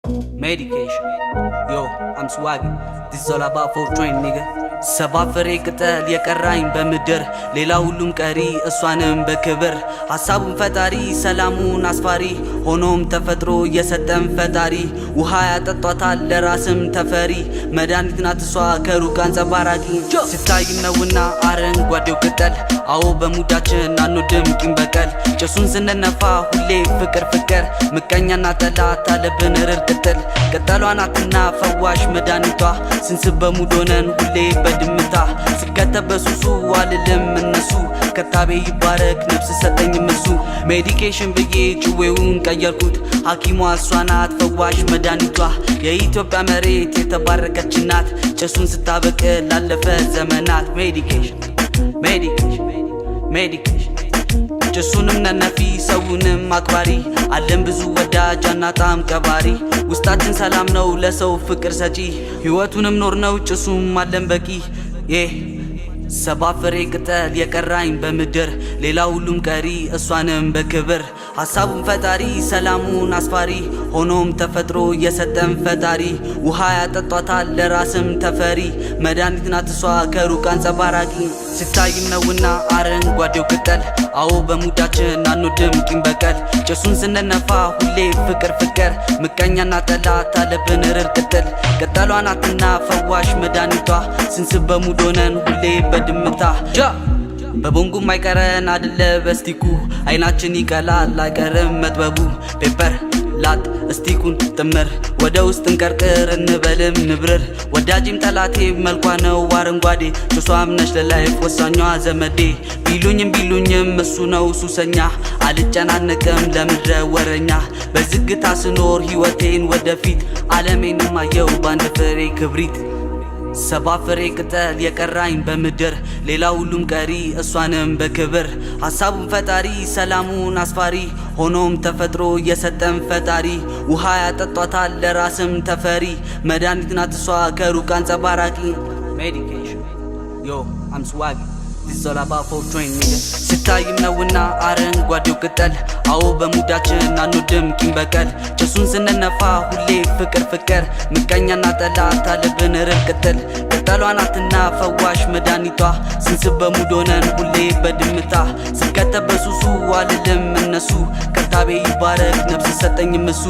Medication. Yo, I'm swagging. This is all about full train, nigga. ሰባፍሬ ቅጠል የቀራኝ በምድር ሌላ ሁሉም ቀሪ እሷንም በክብር ሐሳቡን ፈጣሪ ሰላሙን አስፋሪ ሆኖም ተፈጥሮ የሰጠን ፈጣሪ ውሃ ያጠጧታል ለራስም ተፈሪ መድኃኒት ናት እሷ ከሩቅ አንጸባራቂ ስታይም ነውና አረንጓዴው ቅጠል አዎ በሙዳችን አንወድም ቂም በቀል ጭሱን ስንነፋ ሁሌ ፍቅር ፍቅር ምቀኛና ጠላት አለብን ርር ቅጠል ቅጠሏ ናትና ፈዋሽ መድኃኒቷ ስንስብ በሙድ ሆነን ሁሌ በድምታ ስከተበሱሱ ዋልልም እነሱ ከታቤ ይባረክ ነፍስ ሰጠኝ ምሱ ሜዲኬሽን ብዬ ጭዌውን ቀየርኩት ሐኪሟ እሷ ናት ፈዋሽ መድኃኒቷ የኢትዮጵያ መሬት የተባረከች ናት ጭሱን ስታበቅል ላለፈ ዘመናት ሜዲኬሽን ሜዲኬሽን ሜዲኬሽን ጭሱንም ነነፊ ሰውንም አክባሪ አለም ብዙ ወዳጅ አናጣም ቀባሪ ውስጣችን ሰላም ነው ለሰው ፍቅር ሰጪ ሕይወቱንም ኖር ነው ጭሱም አለም በቂ ሰባፍሬ ቅጠል የቀራኝ በምድር ሌላ ሁሉም ቀሪ እሷንም በክብር ሐሳቡን ፈጣሪ ሰላሙን አስፋሪ ሆኖም ተፈጥሮ የሰጠን ፈጣሪ ውሃ ያጠጧታል ለራስም ተፈሪ መድኃኒት ናት እሷ ከሩቅ አንጸባራቂ ስታይም ነውና አረንጓዴው ቅጠል አዎ በሙዳችን አንወድም ቂም በቀል ጭሱን ስንነፋ ሁሌ ፍቅር ፍቅር ምቀኛና ጠላት አለብን ርር ቅጠል ቅጠሏ ናትና ፈዋሽ መድኃኒቷ ስንስብ በሙድ ሆነን ሁሌ በድምታ በቦንጉም አይቀረን አደለ በስቲኩ አይናችን ይቀላል አይቀርም መጥበቡ ፔፐር ላጥ እስቲኩን ጥምር ወደ ውስጥ እንቀርቅር እንበልም ንብርር ወዳጅም ጠላቴ መልኳ ነው አረንጓዴ ጭሷም ነች ለላይፍ ወሳኟ ዘመዴ ቢሉኝም እሱ ነው ሱሰኛ አልጨናነቅም ለምድረ ወረኛ በዝግታ ስኖር ሕይወቴን ወደፊት ዓለሜንም አየው ባንድ ፍሬ ክብሪት ሰባፍሬ ቅጠል የቀራኝ በምድር ሌላ ሁሉም ቀሪ እሷንም በክብር ሐሳቡን ፈጣሪ ሰላሙን አስፋሪ ሆኖም ተፈጥሮ የሰጠን ፈጣሪ ውሃ ያጠጧታል ለራስም ተፈሪ መድኃኒት ናት እሷ ከሩቅ አንጸባራቂ ሜዲኬሽን ዮ I'm swagging This is all about full train, nigga ስታይም ነውና አረንጓዴው ቅጠል አዎ በሙዳችን አንወድም ቂም በቀል ጭሱን ስንነፋ ሁሌ ፍቅር ፍቅር ምቀኛና ጠላት አለብን ርር ቅጠል ቅጠሏ ናትና ፈዋሽ መድኃኒቷ ስንስብ በሙድ ሆነን ሁሌ በድምታ ስከተበሱሱ ዋልልም እነሱ ከታቤ ይባረክ ነፍስ ሰጠኝ ምሱ